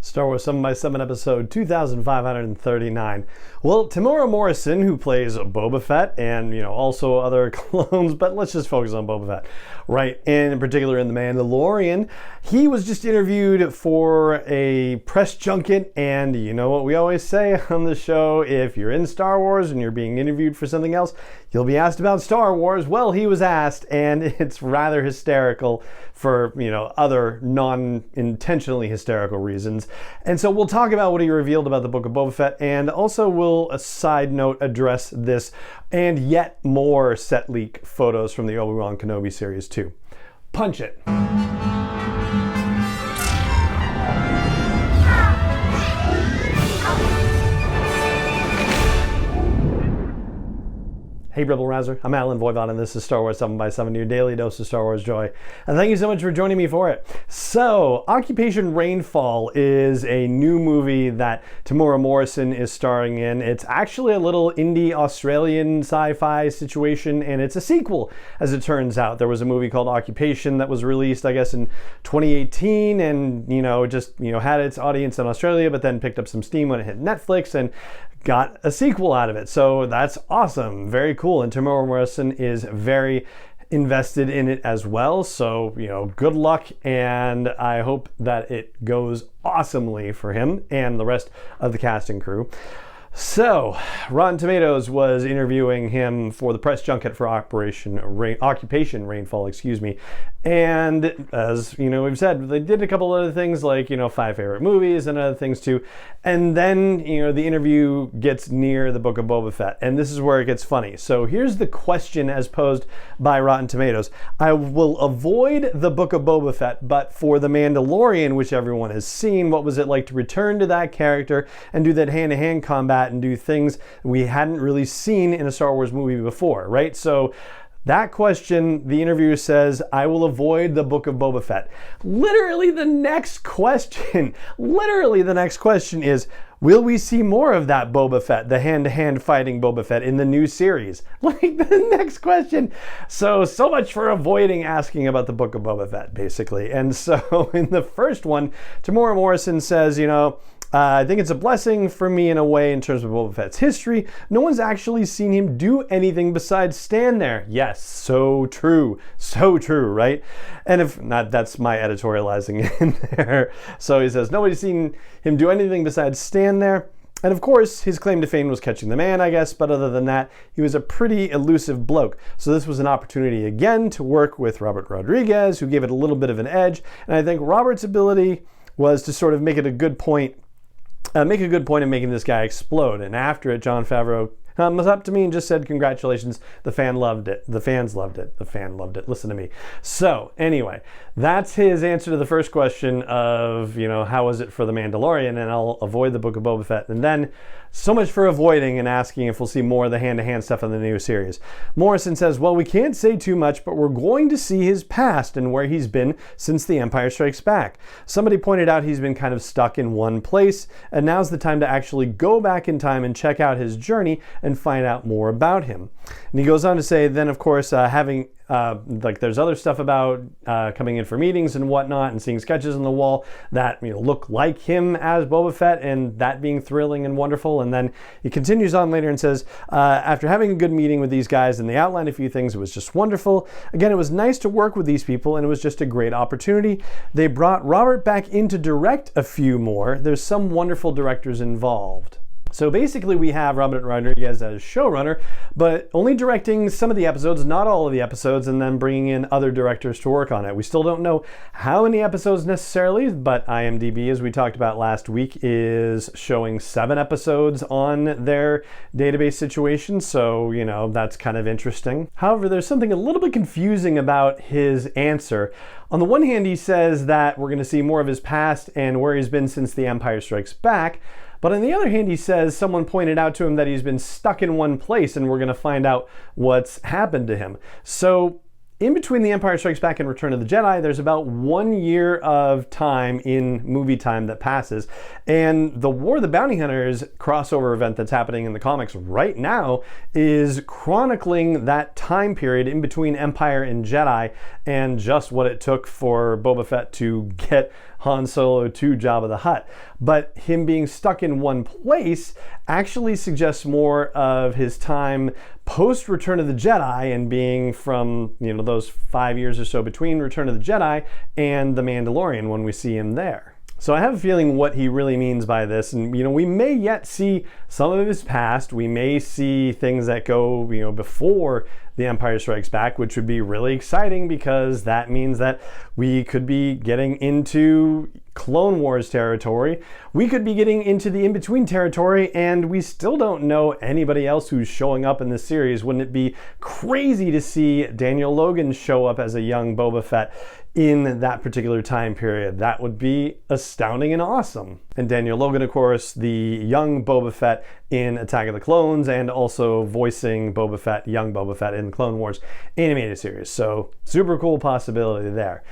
Star Wars 7x7 episode 2539. Well, Temuera Morrison, who plays Boba Fett and, also other clones, but let's just focus on Boba Fett, right? And in particular in The Mandalorian, he was just interviewed for a press junket, and you know what we always say on the show, if you're in Star Wars and you're being interviewed for something else, you'll be asked about Star Wars. Well, he was asked, and it's rather hysterical for, other non-intentionally hysterical reasons. And so we'll talk about what he revealed about the Book of Boba Fett, and also we'll, a side note, address this and yet more set leak photos from the Obi-Wan Kenobi series too. Punch it. Hey Rebel Rouser, I'm Alan Voivod, and this is Star Wars 7x7, your daily dose of Star Wars joy. And thank you so much for joining me for it. So, Occupation Rainfall is a new movie that Temuera Morrison is starring in. It's actually a little indie Australian sci-fi situation, and it's a sequel, as it turns out. There was a movie called Occupation that was released, I guess, in 2018, and, had its audience in Australia, but then picked up some steam when it hit Netflix, and got a sequel out of it. So that's awesome. Very cool. And Temuera Morrison is very invested in it as well. So, good luck. And I hope that it goes awesomely for him and the rest of the cast and crew. So, Rotten Tomatoes was interviewing him for the press junket for Occupation Rainfall, and as we've said, they did a couple other things like 5 favorite movies and other things too. And then the interview gets near the Book of Boba Fett, and this is where it gets funny. So here's the question as posed by Rotten Tomatoes: I will avoid the Book of Boba Fett, but for The Mandalorian, which everyone has seen, what was it like to return to that character and do that hand-to-hand combat and do things we hadn't really seen in a Star Wars movie before, right? So that question, the interviewer says, I will avoid the Book of Boba Fett. Literally the next question is, will we see more of that Boba Fett, the hand-to-hand fighting Boba Fett in the new series? Like the next question. So much for avoiding asking about the Book of Boba Fett, basically. And so in the first one, Temuera Morrison says, I think it's a blessing for me in a way in terms of Boba Fett's history. No one's actually seen him do anything besides stand there. Yes, so true, right? And if not, that's my editorializing in there. So he says, nobody's seen him do anything besides stand there. And of course, his claim to fame was catching the man, I guess, but other than that, he was a pretty elusive bloke. So this was an opportunity again to work with Robert Rodriguez, who gave it a little bit of an edge. And I think Robert's ability was to sort of make a good point in making this guy explode. And after it, Jon Favreau was up to me and just said, congratulations, the fans loved it. Listen to me. So anyway, that's his answer to the first question of, how was it for The Mandalorian? And I'll avoid the Book of Boba Fett. And then, so much for avoiding and asking if we'll see more of the hand-to-hand stuff in the new series. Morrison says, well, we can't say too much, but we're going to see his past and where he's been since The Empire Strikes Back. Somebody pointed out he's been kind of stuck in one place, and now's the time to actually go back in time and check out his journey and find out more about him. And he goes on to say, then of course, there's other stuff about coming in for meetings and whatnot and seeing sketches on the wall that look like him as Boba Fett, and that being thrilling and wonderful. And then he continues on later and says, after having a good meeting with these guys and they outlined a few things, it was just wonderful. Again, it was nice to work with these people, and it was just a great opportunity. They brought Robert back in to direct a few more. There's some wonderful directors involved. So basically we have Robert Rodriguez as showrunner, but only directing some of the episodes, not all of the episodes, and then bringing in other directors to work on it. We still don't know how many episodes necessarily, but IMDb, as we talked about last week, is showing 7 episodes on their database situation. So, that's kind of interesting. However, there's something a little bit confusing about his answer. On the one hand, he says that we're going to see more of his past and where he's been since The Empire Strikes Back. But on the other hand, he says someone pointed out to him that he's been stuck in one place and we're going to find out what's happened to him. So in between The Empire Strikes Back and Return of the Jedi, there's about 1 year of time in movie time that passes. And the War of the Bounty Hunters crossover event that's happening in the comics right now is chronicling that time period in between Empire and Jedi and just what it took for Boba Fett to get Han Solo to Jabba the Hutt. But him being stuck in one place actually suggests more of his time post Return of the Jedi and being from, those 5 years or so between Return of the Jedi and The Mandalorian when we see him there. So I have a feeling what he really means by this, and we may yet see some of his past. We may see things that go, before The Empire Strikes Back, which would be really exciting because that means that we could be getting into Clone Wars territory. We could be getting into the in-between territory, and we still don't know anybody else who's showing up in this series. Wouldn't it be crazy to see Daniel Logan show up as a young Boba Fett in that particular time period? That would be astounding and awesome. And Daniel Logan, of course, the young Boba Fett in Attack of the Clones, and also voicing Boba Fett, young Boba Fett in the Clone Wars animated series. So super cool possibility there.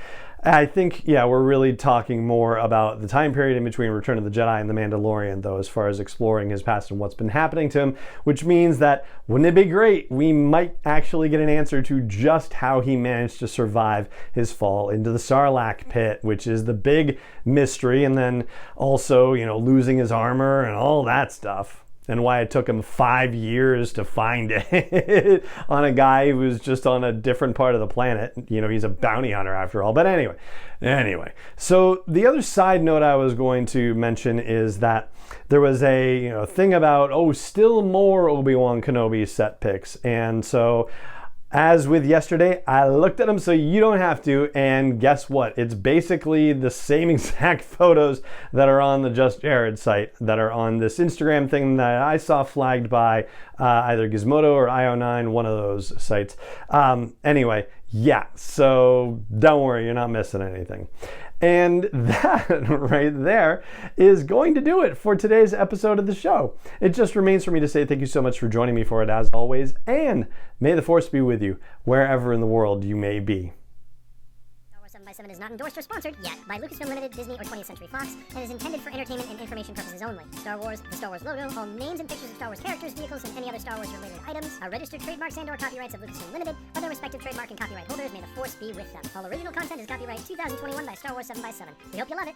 I think, we're really talking more about the time period in between Return of the Jedi and The Mandalorian, though, as far as exploring his past and what's been happening to him, which means that, wouldn't it be great, we might actually get an answer to just how he managed to survive his fall into the Sarlacc pit, which is the big mystery, and then also, losing his armor and all that stuff. And why it took him 5 years to find it on a guy who was just on a different part of the planet. He's a bounty hunter after all. But anyway. So the other side note I was going to mention is that there was a thing about, still more Obi-Wan Kenobi set pics. And so, as with yesterday, I looked at them so you don't have to, and guess what? It's basically the same exact photos that are on the Just Jared site that are on this Instagram thing that I saw flagged by either Gizmodo or IO9, one of those sites. Anyway, so don't worry, you're not missing anything. And that right there is going to do it for today's episode of the show. It just remains for me to say thank you so much for joining me for it as always, and may the Force be with you wherever in the world you may be. Star Wars 7x7 is not endorsed or sponsored yet by Lucasfilm Limited, Disney, or 20th Century Fox, and is intended for entertainment and information purposes only. Star Wars, the Star Wars logo, all names and pictures of Star Wars characters, vehicles, and any other Star Wars related items are registered trademarks and/or copyrights of Lucasfilm Limited, or their respective trademark and copyright holders. May the Force be with them. All original content is copyright 2021 by Star Wars 7x7. We hope you love it.